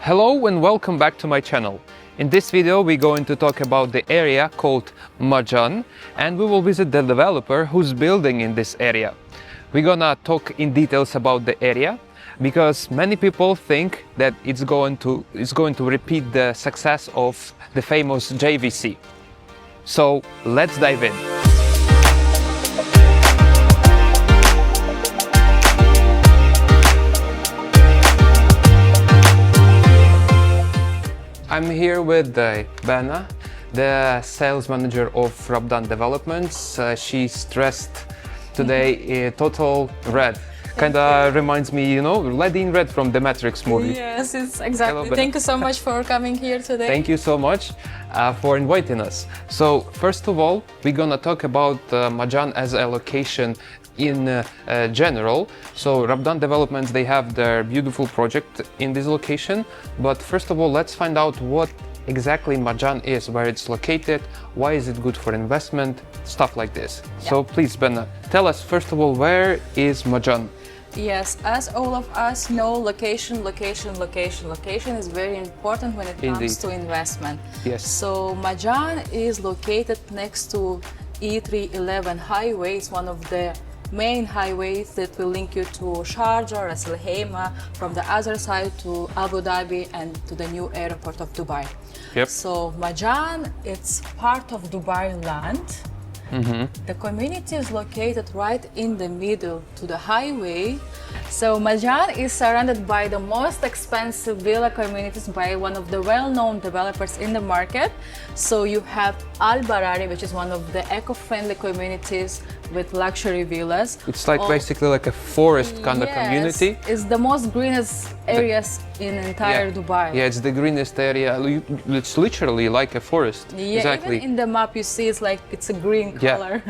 Hello and welcome back to my channel. In this video we're going to talk about the area called Majan, and we will visit the developer who's building in this area. We're gonna talk in details about the area because many people think that it's going to repeat the success of the famous JVC. So let's dive in. I'm here with Bana, the sales manager of Rabdan Developments. She's dressed today total red. Kinda reminds me, you know, Lady in Red from the Matrix movie. Yes, it's exactly. Hello, Thank you so much for coming here today. Thank you so much for inviting us. So first of all, we're gonna talk about Majan as a location in general. So Rabdan Developments, they have their beautiful project in this location. But first of all, let's find out what exactly Majan is, where it's located, why is it good for investment, stuff like this. Yeah. So please, Benna, tell us first of all, where is Majan? Yes, as all of us know, location is very important when it comes to investment. Yes. So Majan is located next to E311 highway. It's one of the main highways that will link you to Sharjah, Ras Al Khaimah, from the other side to Abu Dhabi and to the new airport of Dubai. Yep. So Majan, it's part of Dubailand. The community is located right in the middle to the highway. So Majan is surrounded by the most expensive villa communities by one of the well-known developers in the market. So you have Al Barari, which is one of the eco-friendly communities with luxury villas. It's like basically like a forest kind of community. It's the most greenest areas in entire Dubai. Yeah, it's the greenest area. It's literally like a forest. Yeah, exactly. Even in the map you see it's like it's a green color.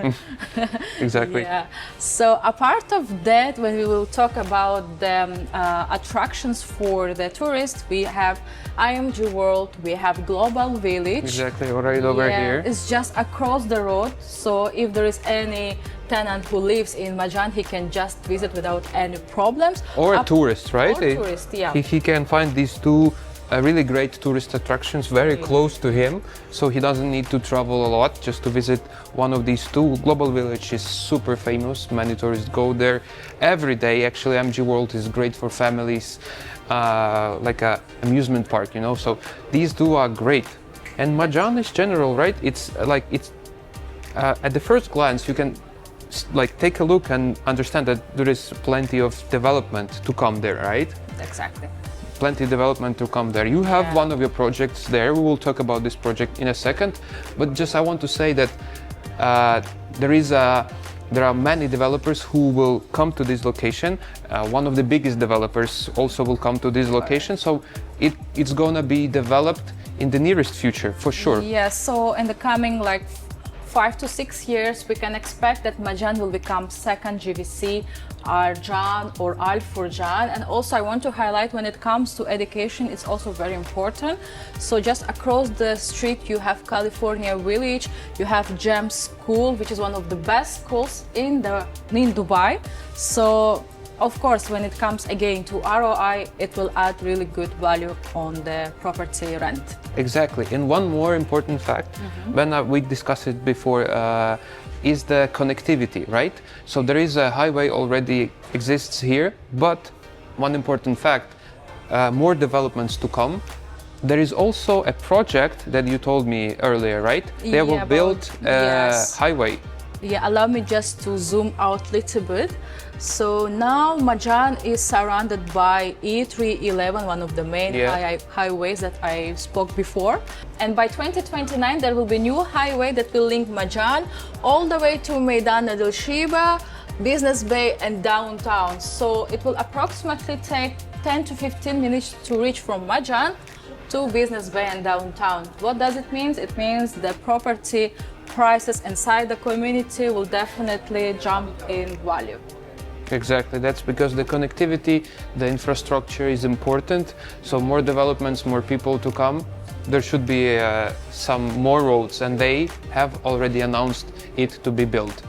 Exactly. Yeah. So apart of that, when we will talk about the attractions for the tourists, we have IMG World, we have Global Village. Exactly, right over here. It's just across the road. So if there is any tenant who lives in Majan, he can just visit without any problems. Or a tourist, right? Or a tourist, yeah. He can find these two really great tourist attractions very close to him, so he doesn't need to travel a lot just to visit one of these two. Global Village is super famous. Many tourists go there every day. Actually, MG World is great for families, like a amusement park, you know. So these two are great. And Majan is general, right? It's like at the first glance you can like take a look and understand that there is plenty of development to come there, right? Exactly. Plenty of development to come there. You have one of your projects there. We will talk about this project in a second, but just I want to say that there are many developers who will come to this location. One of the biggest developers also will come to this location, so it's gonna be developed in the nearest future for sure. Yes, so in the coming like 5 to 6 years, we can expect that Majan will become second GVC, Arjan or Al Furjan. And also I want to highlight when it comes to education, it's also very important. So just across the street, you have California Village, you have GEM School, which is one of the best schools in Dubai. So of course, when it comes again to ROI, it will add really good value on the property rent. Exactly. And one more important fact, when we discussed it before, is the connectivity, right? So there is a highway already exists here, but one important fact, more developments to come. There is also a project that you told me earlier, right? They will build a highway. Yeah, allow me just to zoom out a little bit. So now Majan is surrounded by E311, one of the main highways that I spoke before. And by 2029, there will be a new highway that will link Majan all the way to Meydan Adel Shiba, Business Bay and downtown. So it will approximately take 10 to 15 minutes to reach from Majan to Business Bay and downtown. What does it mean? It means the property prices inside the community will definitely jump in value. Exactly, that's because the connectivity, the infrastructure is important. So more developments, more people to come. There should be some more roads, and they have already announced it to be built.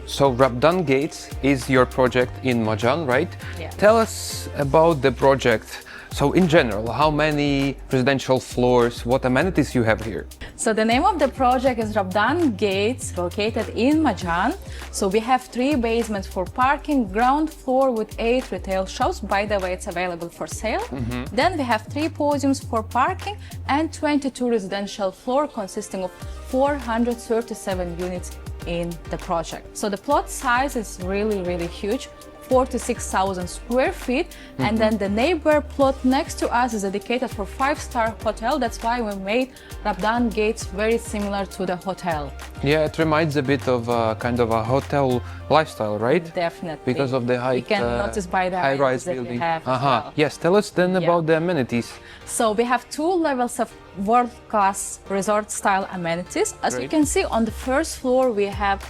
So Rabdan Gates is your project in Majan, right? Yeah. Tell us about the project. So in general, how many residential floors, what amenities you have here? So the name of the project is Rabdan Gates, located in Majan. So we have 3 basements for parking, ground floor with 8 retail shops. By the way, it's available for sale. Then we have 3 podiums for parking and 22 residential floor consisting of 437 units in the project. So the plot size is really huge. 46,000 square feet, and then the neighbor plot next to us is dedicated for 5-star hotel. That's why we made Rabdan Gates very similar to the hotel. Yeah, it reminds a bit of kind of a hotel lifestyle, right? Definitely. Because of the high, you can notice by the high-rise that we building. have as well. Yes, tell us then about the amenities. So we have 2 levels of world-class resort-style amenities. As you can see, on the first floor we have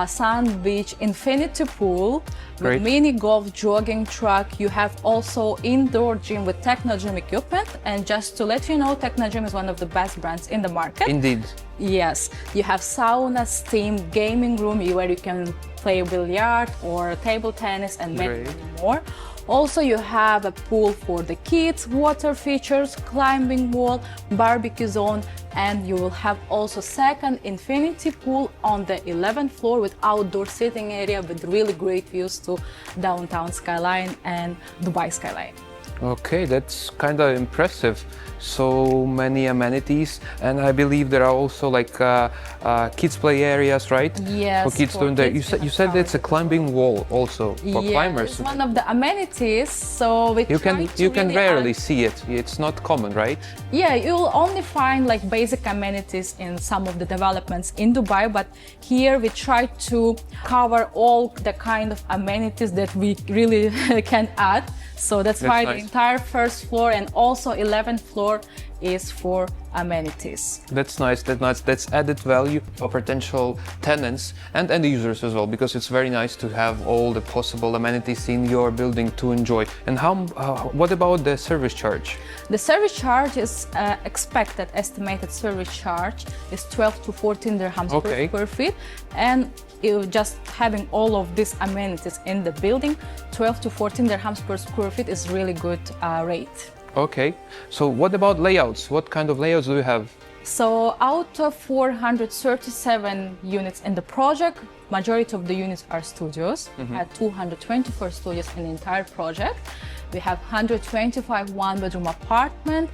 sand beach infinity pool with mini golf jogging track. You have also indoor gym with Techno Gym equipment, and just to let you know, Techno Gym is one of the best brands in the market. Indeed. Yes, you have sauna, steam, gaming room where you can play billiard or table tennis and many more. Also, you have a pool for the kids, water features, climbing wall, barbecue zone, and you will have also second infinity pool on the 11th floor with outdoor sitting area with really great views to downtown skyline and Dubai skyline. Okay, that's kind of impressive. So many amenities, and I believe there are also like kids play areas, right? Yes. For kids doing that. You said it's a climbing wall also for climbers. It's one of the amenities. So we you can rarely see it. It's not common, right? Yeah, you'll only find like basic amenities in some of the developments in Dubai, but here we try to cover all the kind of amenities that we really can add. So that's why the entire first floor and also 11th floor is for amenities. That's nice. That's added value for potential tenants and end users as well, because it's very nice to have all the possible amenities in your building to enjoy. And what about the service charge? The service charge is estimated service charge is 12 to 14 dirhams per square feet, and just having all of these amenities in the building, 12 to 14 dirhams per square feet is really good rate. Okay, so what about layouts? What kind of layouts do you have? So out of 437 units in the project, majority of the units are studios. We had 224 studios in the entire project. We have 125 one-bedroom apartment,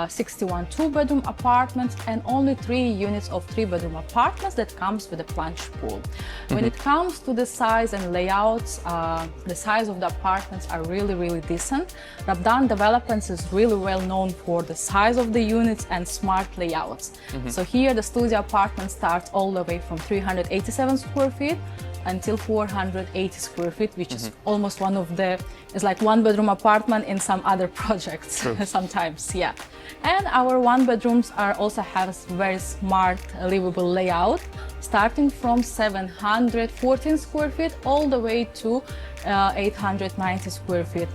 61 two-bedroom apartments, and only 3 units of 3-bedroom apartments that comes with a plunge pool. When it comes to the size and layouts, the size of the apartments are really decent. Rabdan Developments is really well known for the size of the units and smart layouts. So here the studio apartment starts all the way from 387 square feet until 480 square feet, which is almost it's like 1-bedroom apartment in some other projects sometimes, yeah. And our 1-bedrooms also have a very smart, livable layout, starting from 714 square feet all the way to 890 square feet.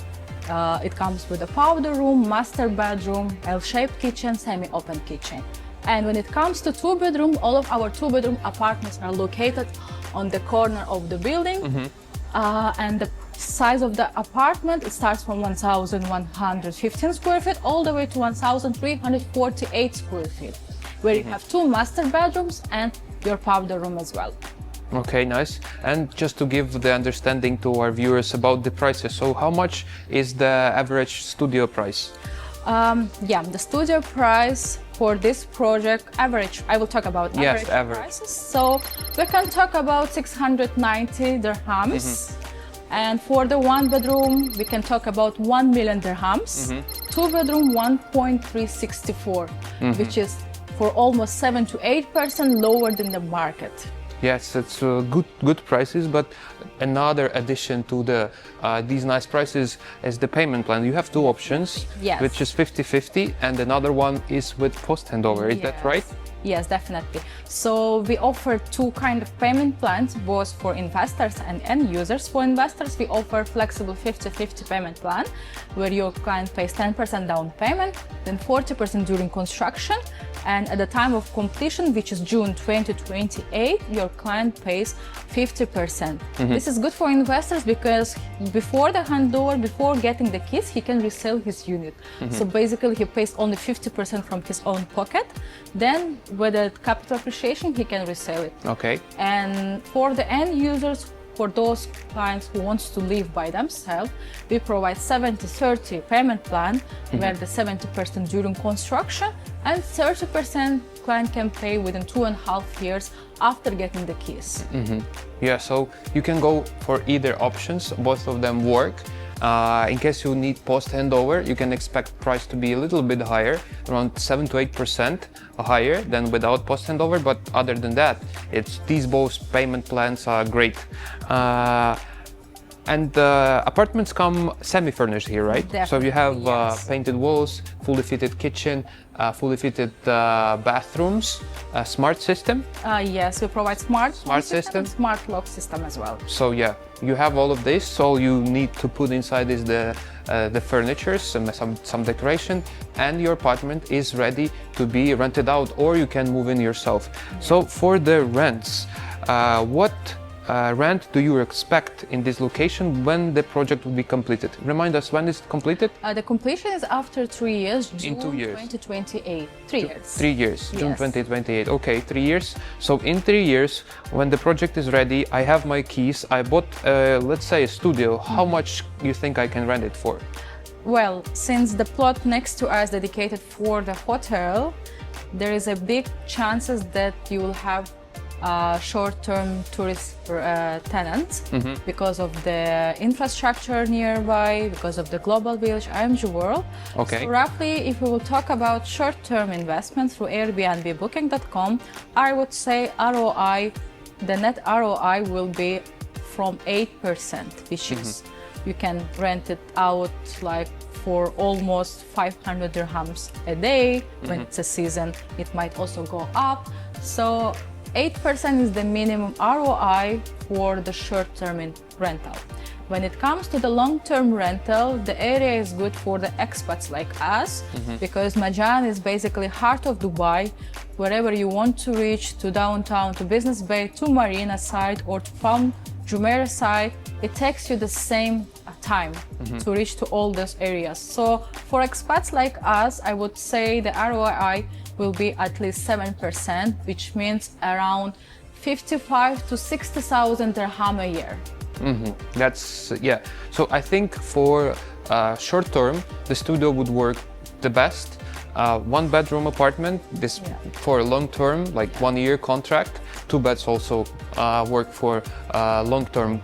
It comes with a powder room, master bedroom, L-shaped kitchen, semi-open kitchen. And when it comes to 2-bedroom, all of our 2-bedroom apartments are located on the corner of the building, and the size of the apartment, it starts from 1,115 square feet all the way to 1,348 square feet, where you have 2 master bedrooms and your powder room as well. Okay, nice. And just to give the understanding to our viewers about the prices, so how much is the average studio price? The studio price for this project, average, I will talk about average prices. So we can talk about 690 dirhams. And for the 1-bedroom, we can talk about 1 million dirhams. 2-bedroom, 1.364, which is for almost 7 to 8% lower than the market. Yes, it's good prices, but another addition to these nice prices is the payment plan. You have 2 options, which is 50-50, and another one is with post handover. Is that right? Yes, definitely. So we offer 2 kind of payment plans, both for investors and end users. For investors, we offer flexible 50-50 payment plan, where your client pays 10% down payment, then 40% during construction, And at the time of completion, which is June 2028, your client pays 50%. This is good for investors because before the handover, before getting the keys, he can resell his unit. So basically, he pays only 50% from his own pocket. Then, with the capital appreciation, he can resell it. Okay. And for the end users, for those clients who wants to live by themselves, we provide 70-30 payment plan, where the 70% during construction and 30% client can pay within 2.5 years after getting the keys. Yeah, so you can go for either options. Both of them work. In case you need post handover, you can expect price to be a little bit higher, around 7 to 8% higher than without post handover. But other than that, these both payment plans are great. And apartments come semi-furnished here, right? Definitely, So you have yes. painted walls, fully fitted kitchen, fully fitted bathrooms, smart system. Yes, we provide smart system. and smart lock system as well. So yeah, you have all of this. So you need to put inside is the furniture, some decoration, and your apartment is ready to be rented out, or you can move in yourself. So for the rents, what rent do you expect in this location when the project will be completed? Remind us, when is it completed? The completion is after 3 years, June In 2 years. 2028. 3 years. 3 years, June Yes. 2028. Okay, 3 years. So in 3 years, when the project is ready, I have my keys. I bought, let's say, a studio. How much you think I can rent it for? Well, since the plot next to us dedicated for the hotel, there is a big chances that you will have short-term tourist tenants because of the infrastructure nearby, because of the global village IMG World. Okay. So roughly, if we will talk about short-term investment through Airbnb Booking.com, I would say ROI, the net ROI will be from 8%, which is you can rent it out like for almost 500 dirhams a day. When it's a season, it might also go up. So 8% is the minimum ROI for the short-term rental. When it comes to the long-term rental, the area is good for the expats like us because Majan is basically heart of Dubai. Wherever you want to reach, to downtown, to Business Bay, to Marina side, or from Jumeirah side, it takes you the same time to reach to all those areas. So for expats like us, I would say the ROI will be at least 7%, which means around 55 to 60,000 dirham a year. That's, yeah. So I think for short term, the studio would work the best. 1 bedroom apartment, this for long term, like 1 year contract. 2 beds also work for long term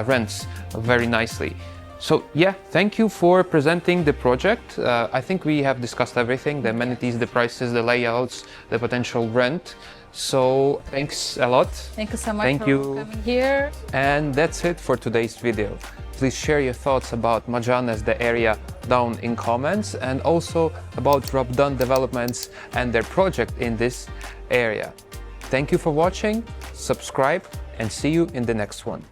rents very nicely. So yeah, thank you for presenting the project. I think we have discussed everything, the amenities, the prices, the layouts, the potential rent. So thanks a lot. Thank you so much Thank for you. coming here. And that's it for today's video. Please share your thoughts about Majan as the area down in comments, and also about Rabdan Developments and their project in this area. Thank you for watching, subscribe, and see you in the next one.